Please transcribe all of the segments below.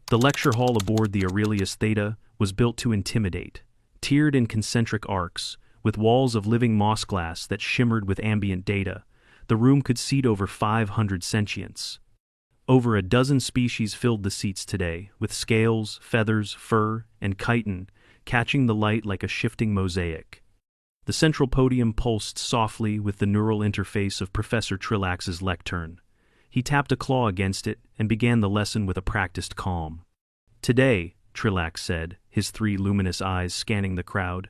The lecture hall aboard the Aurelius Theta was built to intimidate, tiered in concentric arcs, with walls of living moss glass that shimmered with ambient data. The room could seat over 500 sentients. Over a dozen species filled the seats today, with scales, feathers, fur, and chitin, catching the light like a shifting mosaic. The central podium pulsed softly with the neural interface of Professor Trillax's lectern. He tapped a claw against it and began the lesson with a practiced calm. "Today," Trillax said, his 3 luminous eyes scanning the crowd,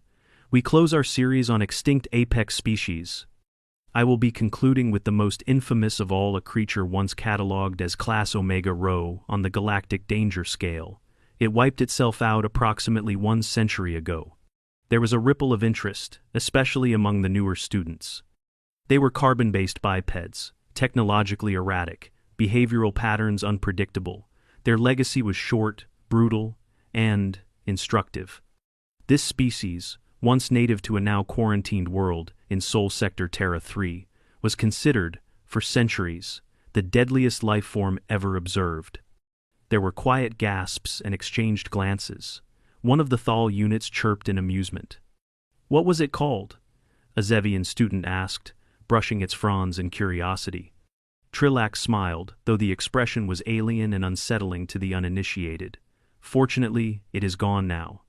"we close our series on extinct apex species. I will be concluding with the most infamous of all, a creature once catalogued as Class Omega Rho on the Galactic Danger Scale. It wiped itself out approximately 1 century ago." There was a ripple of interest, especially among the newer students. They were carbon-based bipeds, technologically erratic, behavioral patterns unpredictable. Their legacy was short, brutal, and instructive. This species, once native to a now quarantined world in Sol Sector Terra 3, was considered, for centuries, the deadliest life form ever observed. There were quiet gasps and exchanged glances. One of the Thal units chirped in amusement. "What was it called?" a Zevian student asked, brushing its fronds in curiosity. Trillax smiled, though the expression was alien and unsettling to the uninitiated. "Fortunately, it is gone now.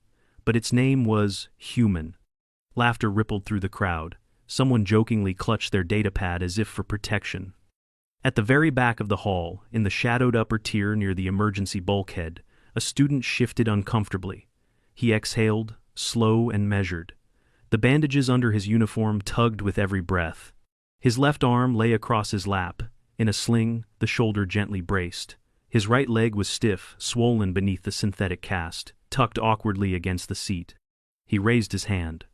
But its name was Human." Laughter rippled through the crowd. Someone jokingly clutched their datapad as if for protection. At the very back of the hall, in the shadowed upper tier near the emergency bulkhead, a student shifted uncomfortably. He exhaled, slow and measured. The bandages under his uniform tugged with every breath. His left arm lay across his lap. In a sling, the shoulder gently braced. His right leg was stiff, swollen beneath the synthetic cast, tucked awkwardly against the seat. He raised his hand.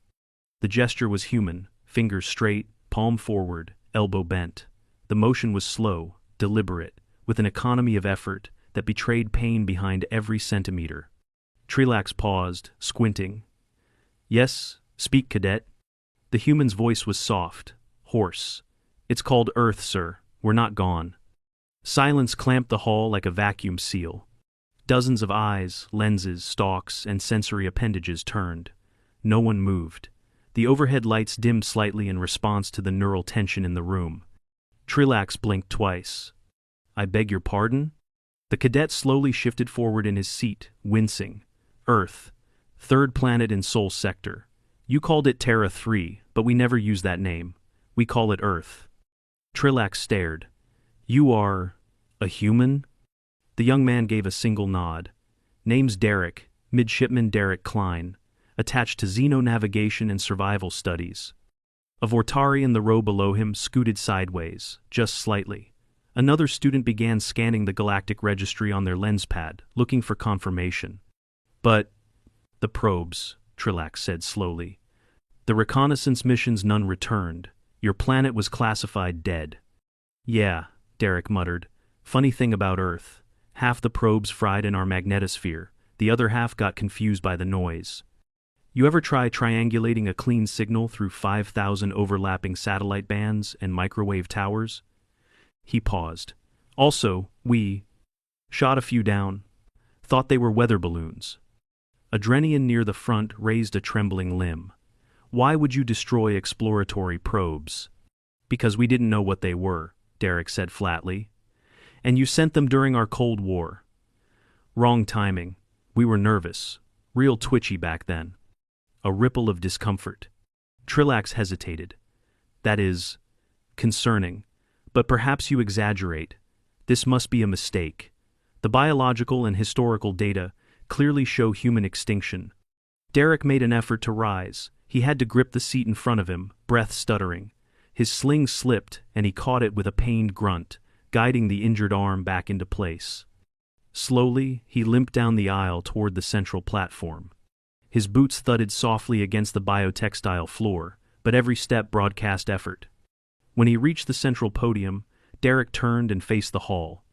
The gesture was human, fingers straight, palm forward, elbow bent. The motion was slow, deliberate, with an economy of effort that betrayed pain behind every centimeter. Trillax paused, squinting. "Yes, speak, cadet." The human's voice was soft, hoarse. "It's called Earth, sir. We're not gone." Silence clamped the hall like a vacuum seal. Dozens of eyes, lenses, stalks, and sensory appendages turned. No one moved. The overhead lights dimmed slightly in response to the neural tension in the room. Trillax blinked twice. "I beg your pardon?" The cadet slowly shifted forward in his seat, wincing. "Earth. 3rd planet in Sol Sector. You called it Terra 3, but we never use that name. We call it Earth." Trillax stared. "You are a human?" The young man gave a single nod. "Name's Derek, Midshipman Derek Klein, attached to Xenonavigation and Survival Studies." A Vortari in the row below him scooted sideways, just slightly. Another student began scanning the galactic registry on their lens pad, looking for confirmation. "But the probes," Trillax said slowly. "The reconnaissance missions, none returned. Your planet was classified dead." "Yeah," Derek muttered. "Funny thing about Earth. Half the probes fried in our magnetosphere, the other half got confused by the noise. You ever try triangulating a clean signal through 5,000 overlapping satellite bands and microwave towers?" He paused. "Also, we shot a few down. Thought they were weather balloons." A Drenian near the front raised a trembling limb. "Why would you destroy exploratory probes?" "Because we didn't know what they were," Derek said flatly. "And you sent them during our Cold War." "Wrong timing. We were nervous. Real twitchy back then." A ripple of discomfort. Trillax hesitated. "That is concerning. But perhaps you exaggerate. This must be a mistake. The biological and historical data clearly show human extinction." Derek made an effort to rise. He had to grip the seat in front of him, breath stuttering. His sling slipped, and he caught it with a pained grunt, guiding the injured arm back into place. Slowly, he limped down the aisle toward the central platform. His boots thudded softly against the biotextile floor, but every step broadcast effort. When he reached the central podium, Derek turned and faced the hall.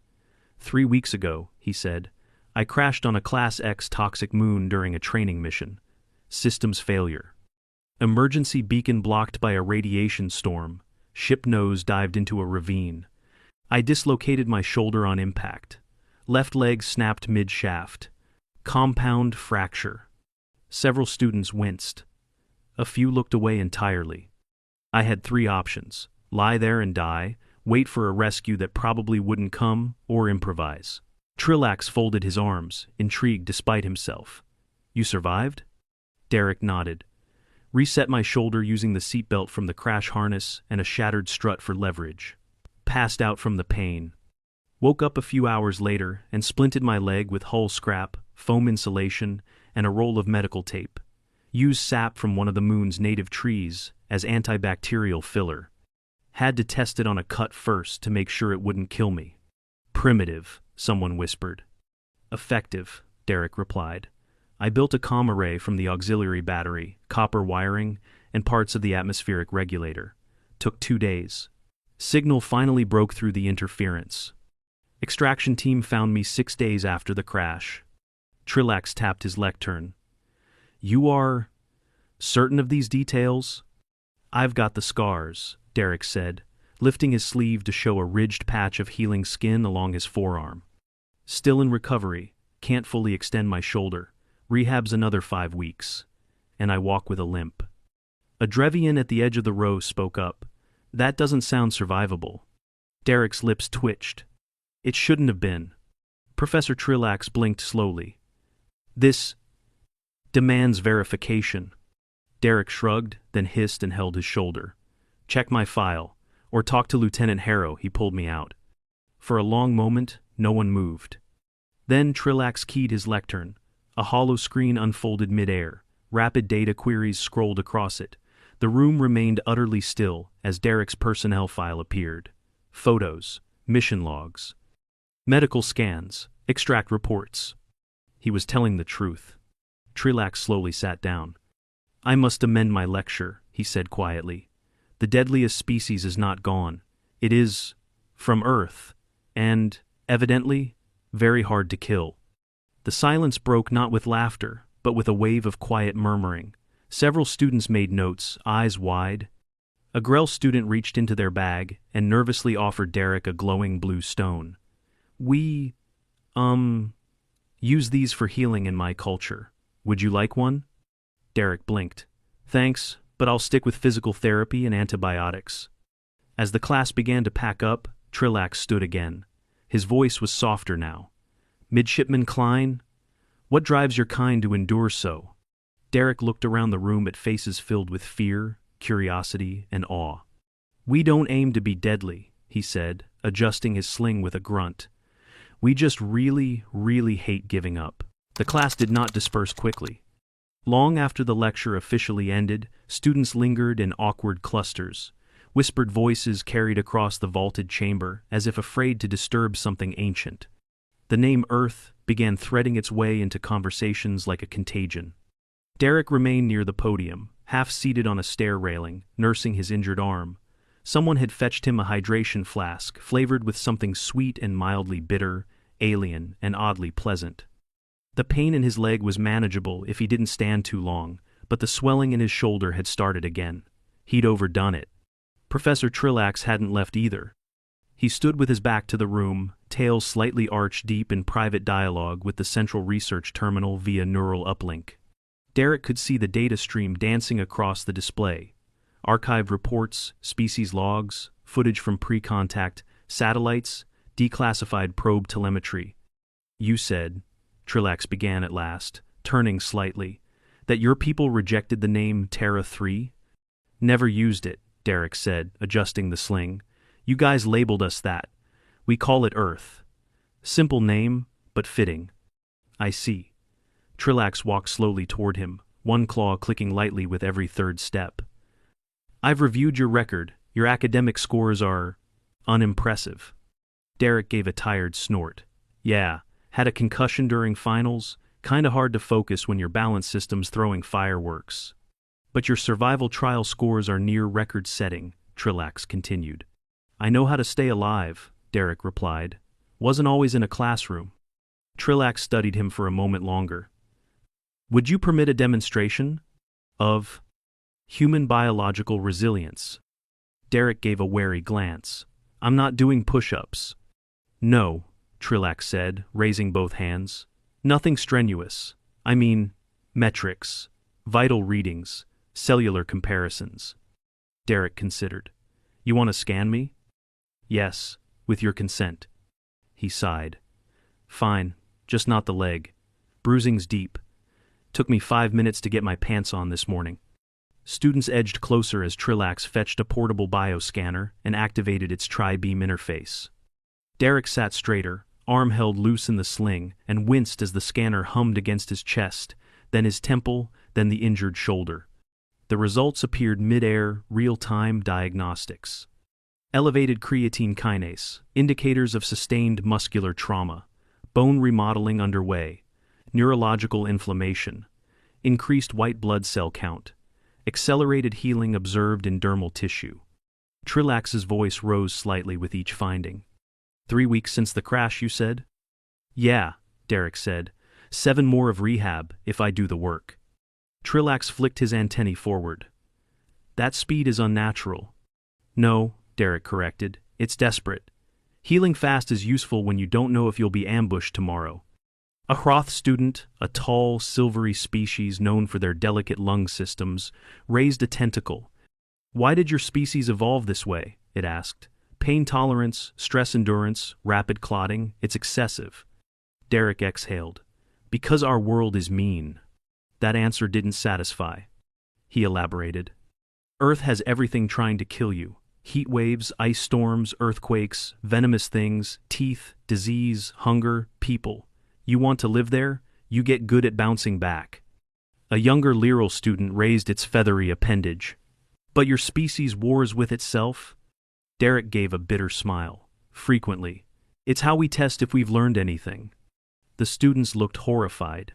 3 weeks ago," he said, "I crashed on a Class X toxic moon during a training mission. Systems failure. Emergency beacon blocked by a radiation storm. Ship nose dived into a ravine. I dislocated my shoulder on impact. Left leg snapped mid-shaft. Compound fracture. Several students winced. A few looked away entirely. I had 3 options: lie there and die, wait for a rescue that probably wouldn't come, or improvise. Trillax folded his arms, intrigued despite himself. You survived? Derek nodded. Reset my shoulder using the seatbelt from the crash harness and a shattered strut for leverage. Passed out from the pain. Woke up a few hours later and splinted my leg with hull scrap, foam insulation, and a roll of medical tape. Used sap from one of the moon's native trees as antibacterial filler. Had to test it on a cut first to make sure it wouldn't kill me. Primitive, someone whispered. Effective, Derek replied. I built a comm array from the auxiliary battery, copper wiring, and parts of the atmospheric regulator. Took 2 days. Signal finally broke through the interference. Extraction team found me 6 days after the crash. Trillax tapped his lectern. You are certain of these details? I've got the scars, Derek said, lifting his sleeve to show a ridged patch of healing skin along his forearm. Still in recovery, can't fully extend my shoulder. Rehab's another 5 weeks. And I walk with a limp. A Drevian at the edge of the row spoke up. That doesn't sound survivable. Derek's lips twitched. It shouldn't have been. Professor Trillax blinked slowly. This demands verification. Derek shrugged, then hissed and held his shoulder. Check my file, or talk to Lieutenant Harrow, he pulled me out. For a long moment, no one moved. Then Trillax keyed his lectern. A hollow screen unfolded midair. Rapid data queries scrolled across it. The room remained utterly still as Derek's personnel file appeared. Photos, mission logs, medical scans, extract reports. He was telling the truth. Trillax slowly sat down. I must amend my lecture, he said quietly. The deadliest species is not gone. It is from Earth, and, evidently, very hard to kill. The silence broke not with laughter, but with a wave of quiet murmuring. Several students made notes, eyes wide. A Grell student reached into their bag and nervously offered Derek a glowing blue stone. We, use these for healing in my culture. Would you like one? Derek blinked. Thanks, but I'll stick with physical therapy and antibiotics. As the class began to pack up, Trillax stood again. His voice was softer now. Midshipman Klein, what drives your kind to endure so? Derek looked around the room at faces filled with fear, curiosity, and awe. We don't aim to be deadly, he said, adjusting his sling with a grunt. We just really, really hate giving up. The class did not disperse quickly. Long after the lecture officially ended, students lingered in awkward clusters. Whispered voices carried across the vaulted chamber as if afraid to disturb something ancient. The name Earth began threading its way into conversations like a contagion. Derek remained near the podium, half-seated on a stair railing, nursing his injured arm. Someone had fetched him a hydration flask, flavored with something sweet and mildly bitter, alien, and oddly pleasant. The pain in his leg was manageable if he didn't stand too long, but the swelling in his shoulder had started again. He'd overdone it. Professor Trillax hadn't left either. He stood with his back to the room, tail slightly arched deep in private dialogue with the central research terminal via neural uplink. Derek could see the data stream dancing across the display. Archived reports, species logs, footage from pre-contact, satellites, declassified probe telemetry. You said, Trillax began at last, turning slightly, that your people rejected the name Terra 3? Never used it, Derek said, adjusting the sling. You guys labeled us that. We call it Earth. Simple name, but fitting. I see. Trillax walked slowly toward him, one claw clicking lightly with every third step. I've reviewed your record. Your academic scores are unimpressive. Derek gave a tired snort. Yeah, had a concussion during finals. Kinda hard to focus when your balance system's throwing fireworks. But your survival trial scores are near record-setting, Trillax continued. I know how to stay alive, Derek replied. Wasn't always in a classroom. Trillax studied him for a moment longer. Would you permit a demonstration of human biological resilience? Derek gave a wary glance. I'm not doing push-ups. No, Trillax said, raising both hands. Nothing strenuous. I mean, metrics, vital readings, cellular comparisons. Derek considered. You want to scan me? Yes, with your consent. He sighed. Fine, just not the leg. Bruising's deep. Took me 5 minutes to get my pants on this morning. Students edged closer as Trillax fetched a portable bioscanner and activated its tri-beam interface. Derek sat straighter, arm held loose in the sling, and winced as the scanner hummed against his chest, then his temple, then the injured shoulder. The results appeared mid-air, real-time diagnostics. Elevated creatine kinase, indicators of sustained muscular trauma, bone remodeling underway, neurological inflammation, increased white blood cell count, accelerated healing observed in dermal tissue. Trillax's voice rose slightly with each finding. 3 weeks since the crash, you said? Yeah, Derek said. 7 more of rehab, if I do the work. Trillax flicked his antennae forward. That speed is unnatural. No, Derek corrected, it's desperate. Healing fast is useful when you don't know if you'll be ambushed tomorrow. A Hroth student, a tall, silvery species known for their delicate lung systems, raised a tentacle. Why did your species evolve this way? It asked. Pain tolerance, stress endurance, rapid clotting, it's excessive. Derek exhaled. Because our world is mean. That answer didn't satisfy. He elaborated. Earth has everything trying to kill you. Heat waves, ice storms, earthquakes, venomous things, teeth, disease, hunger, people. You want to live there? You get good at bouncing back. A younger Lyral student raised its feathery appendage. But your species wars with itself? Derek gave a bitter smile. Frequently. It's how we test if we've learned anything. The students looked horrified.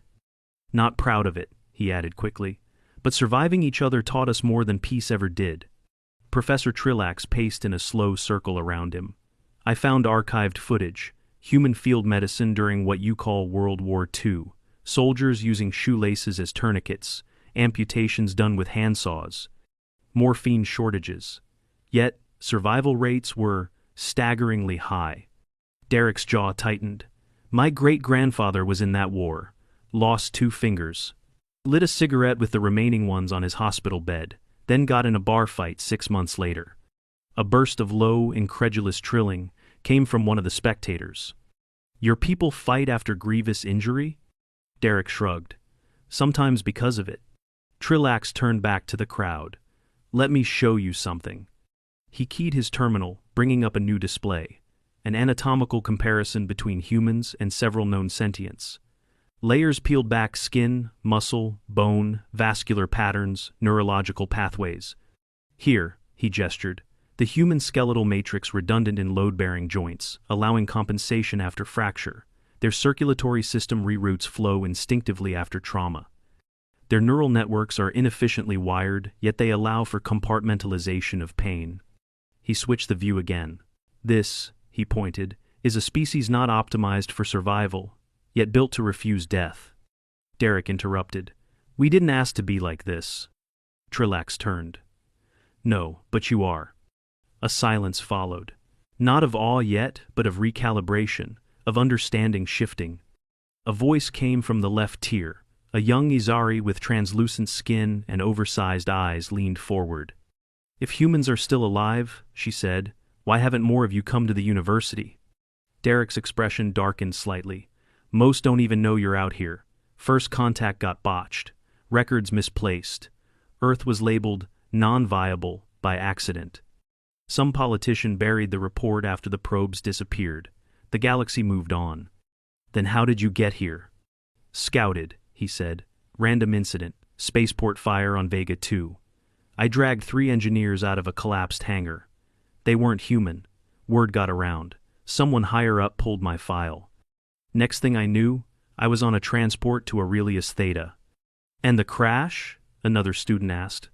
Not proud of it, he added quickly. But surviving each other taught us more than peace ever did. Professor Trillax paced in a slow circle around him. I found archived footage. Human field medicine during what you call World War II. Soldiers using shoelaces as tourniquets. Amputations done with handsaws. Morphine shortages. Yet, survival rates were staggeringly high. Derek's jaw tightened. My great-grandfather was in that war. Lost 2 fingers. Lit a cigarette with the remaining ones on his hospital bed, then got in a bar fight 6 months later. A burst of low, incredulous trilling came from one of the spectators. Your people fight after grievous injury? Derek shrugged. Sometimes because of it. Trillax turned back to the crowd. Let me show you something. He keyed his terminal, bringing up a new display. An anatomical comparison between humans and several known sentients. Layers peeled back skin, muscle, bone, vascular patterns, neurological pathways. Here, he gestured, the human skeletal matrix redundant in load-bearing joints, allowing compensation after fracture. Their circulatory system reroutes flow instinctively after trauma. Their neural networks are inefficiently wired, yet they allow for compartmentalization of pain. He switched the view again. This, he pointed, is a species not optimized for survival, yet built to refuse death. Derek interrupted. We didn't ask to be like this. Trillax turned. No, but you are. A silence followed. Not of awe yet, but of recalibration, of understanding shifting. A voice came from the left tier. A young Izari with translucent skin and oversized eyes leaned forward. If humans are still alive, she said, why haven't more of you come to the university? Derek's expression darkened slightly. Most don't even know you're out here. First contact got botched. Records misplaced. Earth was labeled non-viable by accident. Some politician buried the report after the probes disappeared. The galaxy moved on. Then how did you get here? Scouted, he said. Random incident. Spaceport fire on Vega 2. I dragged 3 engineers out of a collapsed hangar. They weren't human. Word got around. Someone higher up pulled my file. Next thing I knew, I was on a transport to Aurelius Theta. And the crash? Another student asked.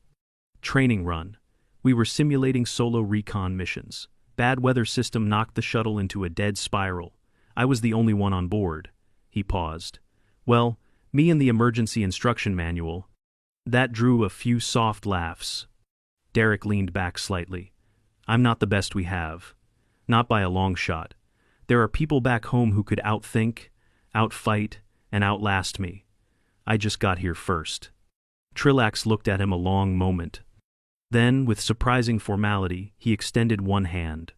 Training run. We were simulating solo recon missions. Bad weather system knocked the shuttle into a dead spiral. I was the only one on board. He paused. Well, me and the emergency instruction manual. That drew a few soft laughs. Derek leaned back slightly. I'm not the best we have. Not by a long shot. There are people back home who could outthink, outfight, and outlast me. I just got here first. Trillax looked at him a long moment. Then, with surprising formality, he extended one hand.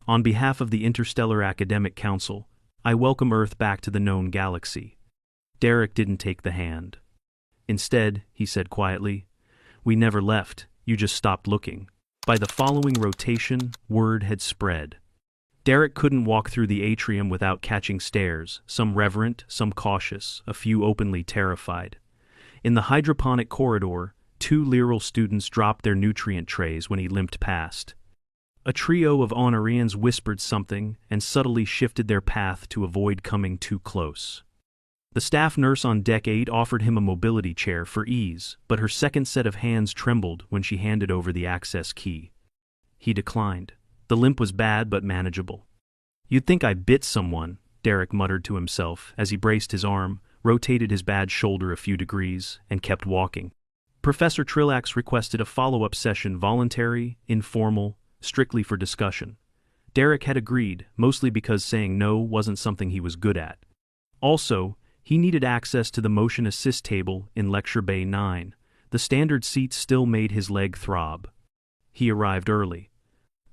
On behalf of the Interstellar Academic Council, I welcome Earth back to the known galaxy. Derek didn't take the hand. Instead, he said quietly, we never left, you just stopped looking. By the following rotation, word had spread. Derek couldn't walk through the atrium without catching stares, some reverent, some cautious, a few openly terrified. In the hydroponic corridor, 2 Lyral students dropped their nutrient trays when he limped past. A trio of Honorarians whispered something and subtly shifted their path to avoid coming too close. The staff nurse on Deck 8 offered him a mobility chair for ease, but her second set of hands trembled when she handed over the access key. He declined. The limp was bad but manageable. You'd think I bit someone, Derek muttered to himself as he braced his arm, rotated his bad shoulder a few degrees, and kept walking. Professor Trillax requested a follow-up session, voluntary, informal, strictly for discussion. Derek had agreed, mostly because saying no wasn't something he was good at. Also, he needed access to the motion assist table in Lecture Bay 9. The standard seats still made his leg throb. He arrived early.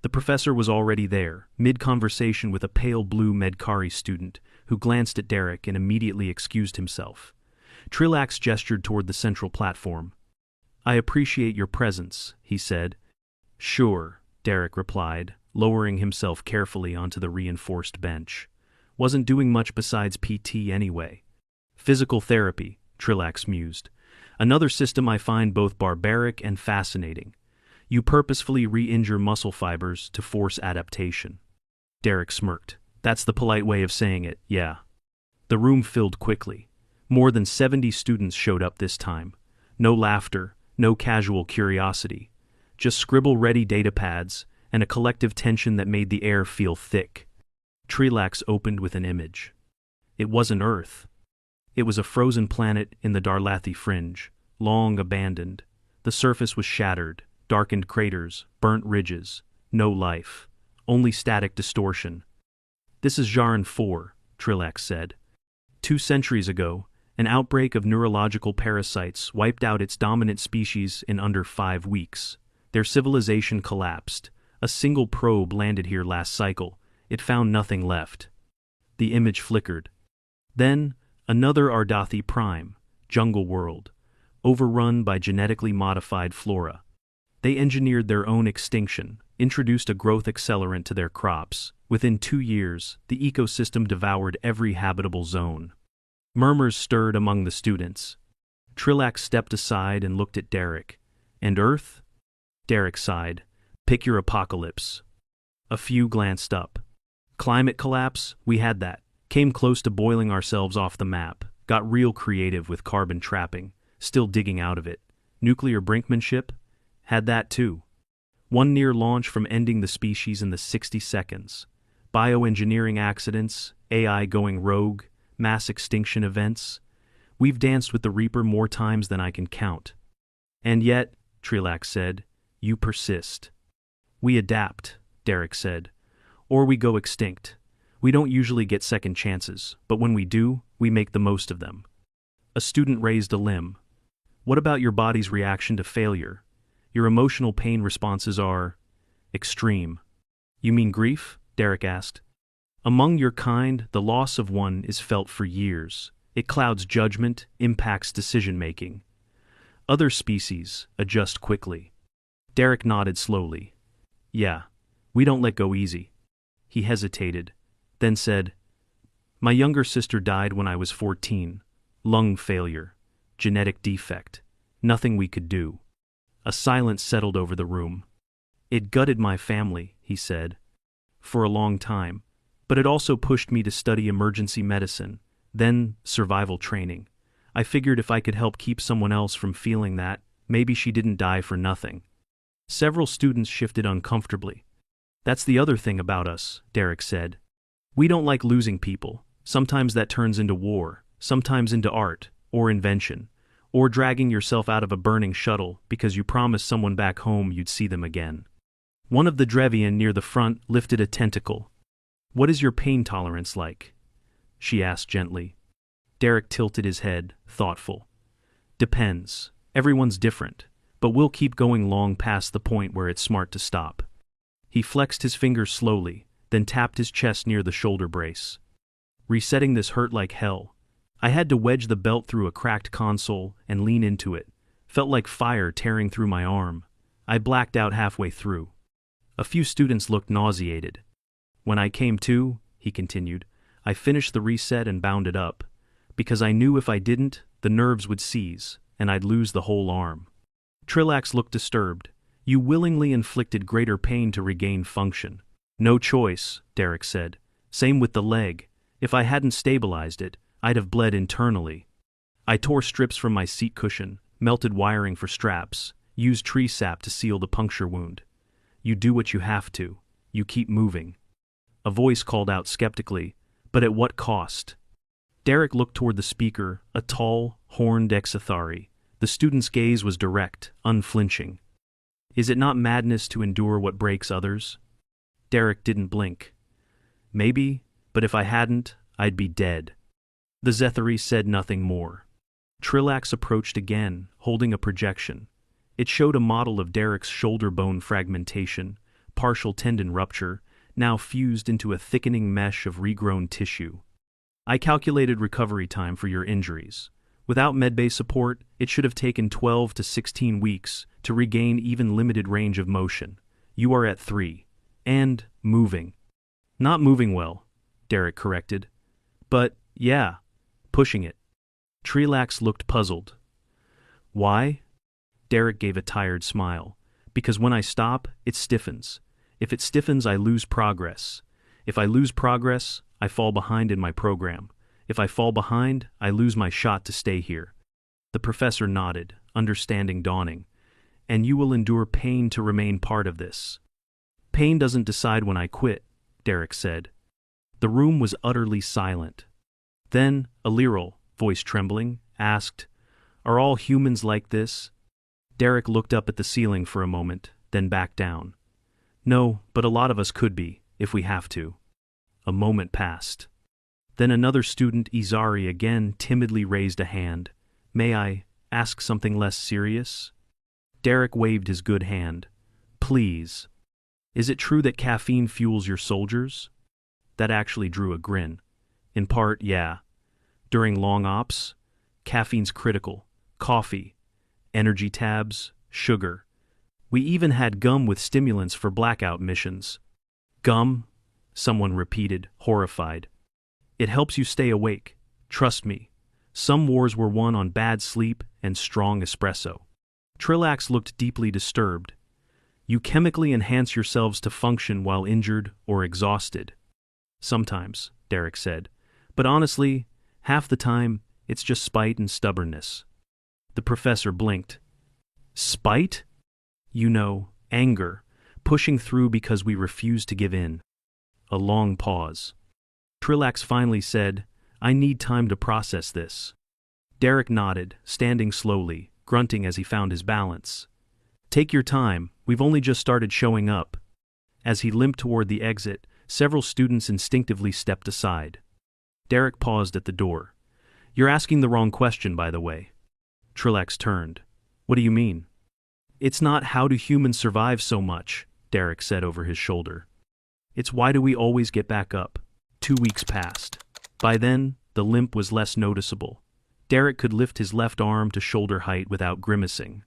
The professor was already there, mid-conversation with a pale blue Medcari student, who glanced at Derek and immediately excused himself. Trillax gestured toward the central platform. I appreciate your presence, he said. Sure, Derek replied, lowering himself carefully onto the reinforced bench. Wasn't doing much besides PT anyway. Physical therapy, Trillax mused. Another system I find both barbaric and fascinating. You purposefully re-injure muscle fibers to force adaptation. Derek smirked. That's the polite way of saying it, yeah. The room filled quickly. More than 70 students showed up this time. No laughter, no casual curiosity. Just scribble-ready datapads and a collective tension that made the air feel thick. Trillax opened with an image. It wasn't Earth. It was a frozen planet in the Darlathi fringe, long abandoned. The surface was shattered, darkened craters, burnt ridges, no life, only static distortion. This is Jaran 4, Trillax said. 2 centuries ago, an outbreak of neurological parasites wiped out its dominant species in under 5 weeks. Their civilization collapsed. A single probe landed here last cycle. It found nothing left. The image flickered. Then, another Ardathi Prime, jungle world, overrun by genetically modified flora. They engineered their own extinction, introduced a growth accelerant to their crops. Within 2 years, the ecosystem devoured every habitable zone. Murmurs stirred among the students. Trillax stepped aside and looked at Derek. And Earth? Derek sighed. Pick your apocalypse. A few glanced up. Climate collapse? We had that. Came close to boiling ourselves off the map. Got real creative with carbon trapping. Still digging out of it. Nuclear brinkmanship? Had that too. One near launch from ending the species in the 60 seconds. Bioengineering accidents, AI going rogue, mass extinction events. We've danced with the Reaper more times than I can count. And yet, Trillax said, you persist. We adapt, Derek said. Or we go extinct. We don't usually get second chances, but when we do, we make the most of them. A student raised a limb. What about your body's reaction to failure? Your emotional pain responses are extreme. You mean grief? Derek asked. Among your kind, the loss of one is felt for years. It clouds judgment, impacts decision-making. Other species adjust quickly. Derek nodded slowly. Yeah, we don't let go easy. He hesitated, then said, my younger sister died when I was 14. Lung failure. Genetic defect. Nothing we could do. A silence settled over the room. It gutted my family, he said, for a long time, but it also pushed me to study emergency medicine, then survival training. I figured if I could help keep someone else from feeling that, maybe she didn't die for nothing. Several students shifted uncomfortably. That's the other thing about us, Derek said. We don't like losing people. Sometimes that turns into war, sometimes into art, or invention, or dragging yourself out of a burning shuttle because you promised someone back home you'd see them again. One of the Drevian near the front lifted a tentacle. What is your pain tolerance like? She asked gently. Derek tilted his head, thoughtful. Depends. Everyone's different, but we'll keep going long past the point where it's smart to stop. He flexed his fingers slowly, then tapped his chest near the shoulder brace. Resetting this hurt like hell. I had to wedge the belt through a cracked console and lean into it. Felt like fire tearing through my arm. I blacked out halfway through. A few students looked nauseated. When I came to, he continued, I finished the reset and bound it up, because I knew if I didn't, the nerves would seize, and I'd lose the whole arm. Trillax looked disturbed. You willingly inflicted greater pain to regain function. No choice, Derek said. Same with the leg. If I hadn't stabilized it, I'd have bled internally. I tore strips from my seat cushion, melted wiring for straps, used tree sap to seal the puncture wound. You do what you have to. You keep moving. A voice called out skeptically, but at what cost? Derek looked toward the speaker, a tall, horned Exithari. The student's gaze was direct, unflinching. Is it not madness to endure what breaks others? Derek didn't blink. Maybe, but if I hadn't, I'd be dead. The Zethari said nothing more. Trillax approached again, holding a projection. It showed a model of Derek's shoulder bone fragmentation, partial tendon rupture, now fused into a thickening mesh of regrown tissue. I calculated recovery time for your injuries. Without medbay support, it should have taken 12 to 16 weeks to regain even limited range of motion. You are at 3. And moving. Not moving well, Derek corrected. But, yeah, pushing it. Trillax looked puzzled. Why? Derek gave a tired smile. Because when I stop, it stiffens. If it stiffens, I lose progress. If I lose progress, I fall behind in my program. If I fall behind, I lose my shot to stay here. The professor nodded, understanding dawning. And you will endure pain to remain part of this. Pain doesn't decide when I quit, Derek said. The room was utterly silent. Then, Aliral, voice trembling, asked, Are all humans like this? Derek looked up at the ceiling for a moment, then back down. No, but a lot of us could be, if we have to. A moment passed. Then another student, Izari, again timidly raised a hand. May I ask something less serious? Derek waved his good hand. Please. Is it true that caffeine fuels your soldiers? That actually drew a grin. In part, yeah. During long ops, caffeine's critical. Coffee, energy tabs, sugar. We even had gum with stimulants for blackout missions. Gum? Someone repeated, horrified. It helps you stay awake. Trust me. Some wars were won on bad sleep and strong espresso. Trillax looked deeply disturbed. You chemically enhance yourselves to function while injured or exhausted. Sometimes, Derek said. But honestly, half the time, it's just spite and stubbornness. The professor blinked. Spite? You know, anger, pushing through because we refuse to give in. A long pause. Trillax finally said, I need time to process this. Derek nodded, standing slowly, grunting as he found his balance. Take your time, we've only just started showing up. As he limped toward the exit, several students instinctively stepped aside. Derek paused at the door. You're asking the wrong question, by the way. Trillax turned. What do you mean? It's not how do humans survive so much, Derek said over his shoulder. It's why do we always get back up? 2 weeks passed. By then, the limp was less noticeable. Derek could lift his left arm to shoulder height without grimacing.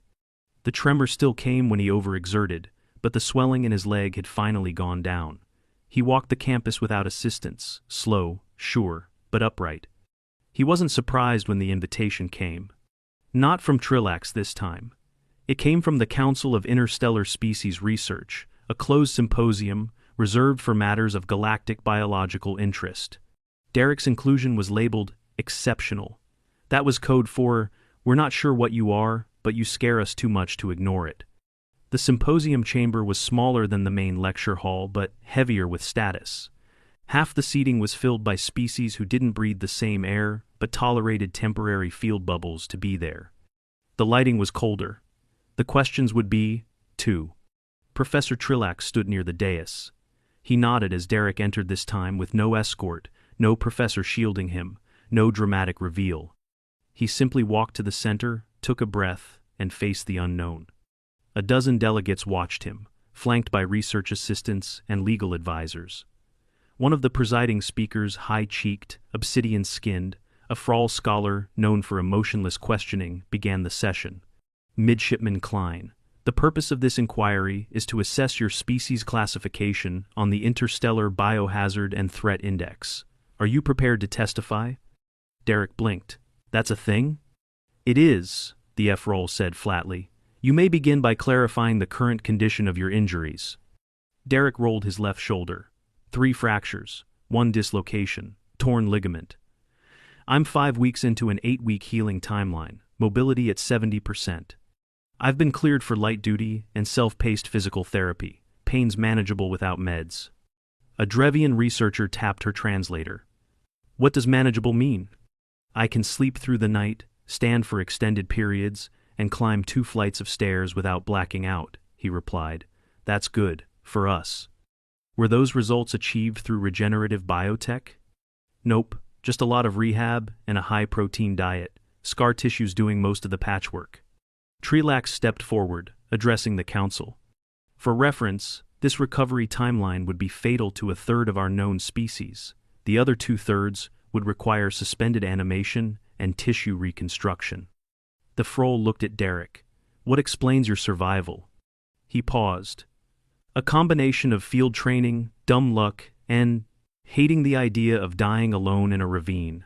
The tremor still came when he overexerted, but the swelling in his leg had finally gone down. He walked the campus without assistance, slow, sure, but upright. He wasn't surprised when the invitation came. Not from Trillax this time. It came from the Council of Interstellar Species Research, a closed symposium reserved for matters of galactic biological interest. Derek's inclusion was labeled exceptional. That was code for, we're not sure what you are, but you scare us too much to ignore it. The symposium chamber was smaller than the main lecture hall, but heavier with status. Half the seating was filled by species who didn't breathe the same air, but tolerated temporary field bubbles to be there. The lighting was colder. The questions would be, too. Professor Trillax stood near the dais. He nodded as Derek entered, this time with no escort, no professor shielding him, no dramatic reveal. He simply walked to the center, took a breath, and faced the unknown. A dozen delegates watched him, flanked by research assistants and legal advisors. One of the presiding speakers, high-cheeked, obsidian-skinned, a Frawl scholar known for emotionless questioning, began the session. Midshipman Klein, the purpose of this inquiry is to assess your species classification on the Interstellar Biohazard and Threat Index. Are you prepared to testify? Derek blinked. That's a thing? It is, the F-Roll said flatly. You may begin by clarifying the current condition of your injuries. Derek rolled his left shoulder. 3 fractures, 1 dislocation, torn ligament. I'm 5 weeks into an 8-week healing timeline, mobility at 70%. I've been cleared for light duty and self-paced physical therapy, pains manageable without meds. A Drevian researcher tapped her translator. What does manageable mean? I can sleep through the night, stand for extended periods, and climb 2 flights of stairs without blacking out, he replied. That's good, for us. Were those results achieved through regenerative biotech? Nope, just a lot of rehab and a high-protein diet, scar tissues doing most of the patchwork. Trelax stepped forward, addressing the council. For reference, this recovery timeline would be fatal to 1/3 of our known species. The other 2/3 would require suspended animation and tissue reconstruction. The Froll looked at Derek. What explains your survival? He paused. A combination of field training, dumb luck, and hating the idea of dying alone in a ravine.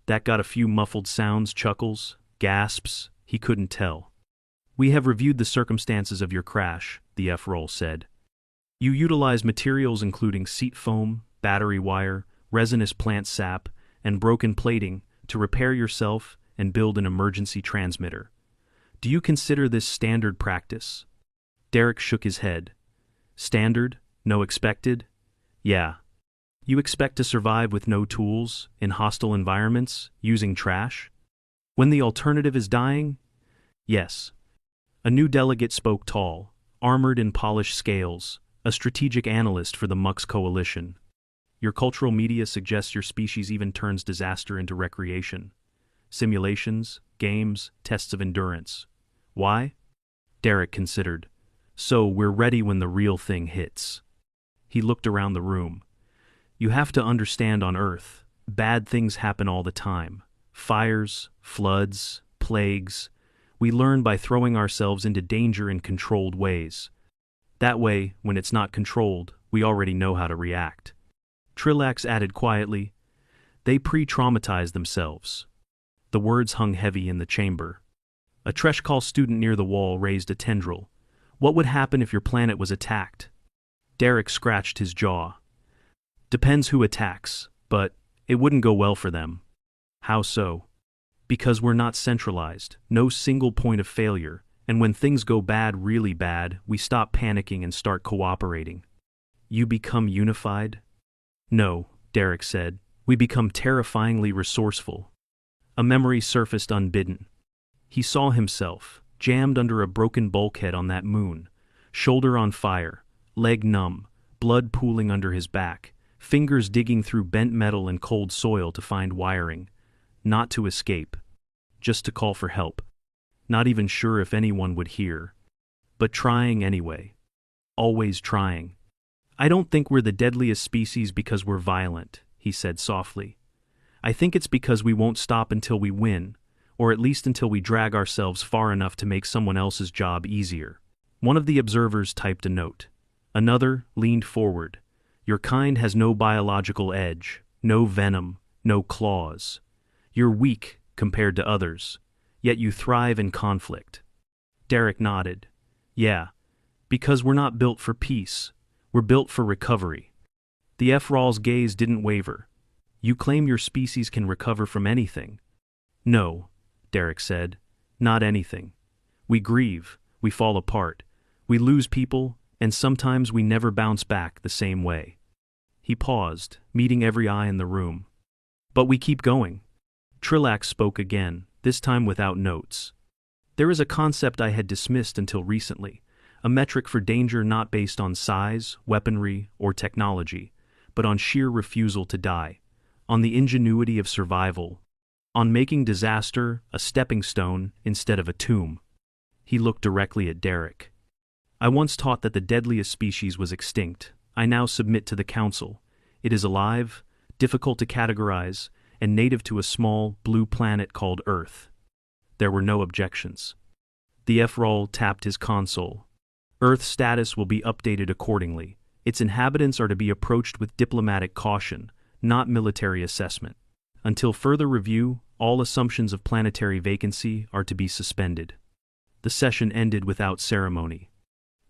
That got a few muffled sounds, chuckles, gasps, he couldn't tell. We have reviewed the circumstances of your crash, the F-Roll said. You utilize materials including seat foam, battery wire, resinous plant sap, and broken plating to repair yourself and build an emergency transmitter. Do you consider this standard practice? Derek shook his head. Standard? No expected? Yeah. You expect to survive with no tools, in hostile environments, using trash? When the alternative is dying? Yes. A new delegate spoke tall, armored in polished scales, a strategic analyst for the Mux Coalition. Your cultural media suggests your species even turns disaster into recreation. Simulations, games, tests of endurance. Why? Derek considered. So we're ready when the real thing hits. He looked around the room. You have to understand, on Earth, bad things happen all the time. Fires, floods, plagues. We learn by throwing ourselves into danger in controlled ways. That way, when it's not controlled, we already know how to react. Trillax added quietly, they pre-traumatize themselves. The words hung heavy in the chamber. A Treshkal student near the wall raised a tendril. What would happen if your planet was attacked? Derek scratched his jaw. Depends who attacks, but it wouldn't go well for them. How so? Because we're not centralized, no single point of failure, and when things go bad, really bad, we stop panicking and start cooperating. You become unified? No, Derek said. We become terrifyingly resourceful. A memory surfaced unbidden. He saw himself, jammed under a broken bulkhead on that moon, shoulder on fire, leg numb, blood pooling under his back, fingers digging through bent metal and cold soil to find wiring, not to escape, just to call for help. Not even sure if anyone would hear, but trying anyway. Always trying. I don't think we're the deadliest species because we're violent, he said softly. I think it's because we won't stop until we win, or at least until we drag ourselves far enough to make someone else's job easier. One of the observers typed a note. Another leaned forward. Your kind has no biological edge, no venom, no claws. You're weak compared to others, yet you thrive in conflict. Derek nodded. Yeah, because we're not built for peace. We're built for recovery. The F-Rawl's gaze didn't waver. You claim your species can recover from anything. No, Derek said. Not anything. We grieve, we fall apart, we lose people, and sometimes we never bounce back the same way. He paused, meeting every eye in the room. But we keep going. Trillax spoke again, this time without notes. There is a concept I had dismissed until recently, a metric for danger not based on size, weaponry, or technology, but on sheer refusal to die, on the ingenuity of survival, on making disaster a stepping stone instead of a tomb. He looked directly at Derek. I once taught that the deadliest species was extinct. I now submit to the Council. It is alive, difficult to categorize, and native to a small, blue planet called Earth. There were no objections. The FROL tapped his console. Earth's status will be updated accordingly. Its inhabitants are to be approached with diplomatic caution, not military assessment. Until further review, all assumptions of planetary vacancy are to be suspended. The session ended without ceremony.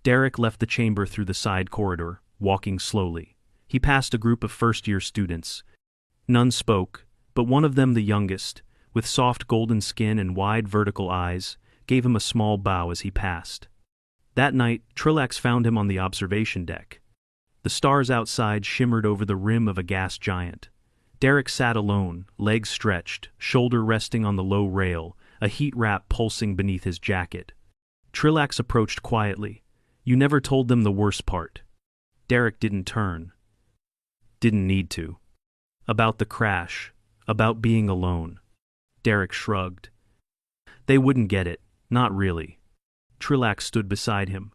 Derek left the chamber through the side corridor, walking slowly. He passed a group of first-year students. None spoke, but one of them, the youngest, with soft golden skin and wide vertical eyes, gave him a small bow as he passed. That night, Trillax found him on the observation deck. The stars outside shimmered over the rim of a gas giant. Derek sat alone, legs stretched, shoulder resting on the low rail, a heat wrap pulsing beneath his jacket. Trillax approached quietly. You never told them the worst part. Derek didn't turn. Didn't need to. About the crash. About being alone. Derek shrugged. They wouldn't get it. Not really. Trillax stood beside him.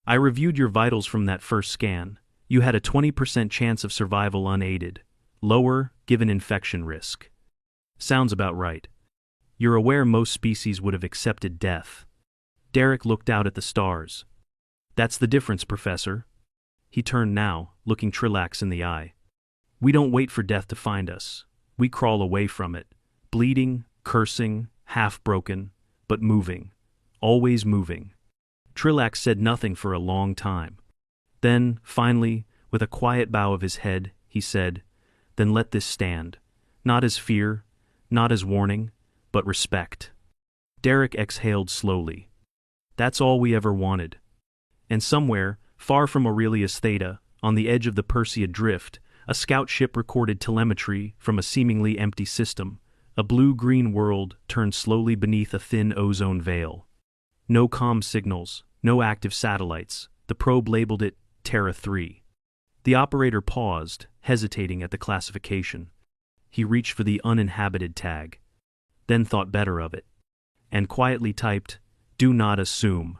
I reviewed your vitals from that first scan. You had a 20% chance of survival unaided. Lower, given infection risk. Sounds about right. You're aware most species would have accepted death. Derek looked out at the stars. That's the difference, Professor. He turned now, looking Trillax in the eye. We don't wait for death to find us. We crawl away from it. Bleeding, cursing, half-broken, but moving. Always moving. Trillax said nothing for a long time. Then, finally, with a quiet bow of his head, he said, Then let this stand. Not as fear, not as warning, but respect. Derek exhaled slowly. That's all we ever wanted. And somewhere, far from Aurelius Theta, on the edge of the Perseid Drift, a scout ship recorded telemetry from a seemingly empty system. A blue-green world turned slowly beneath a thin ozone veil. No comm signals, no active satellites. The probe labeled it Terra 3. The operator paused, hesitating at the classification. He reached for the uninhabited tag, then thought better of it, and quietly typed, Do not assume.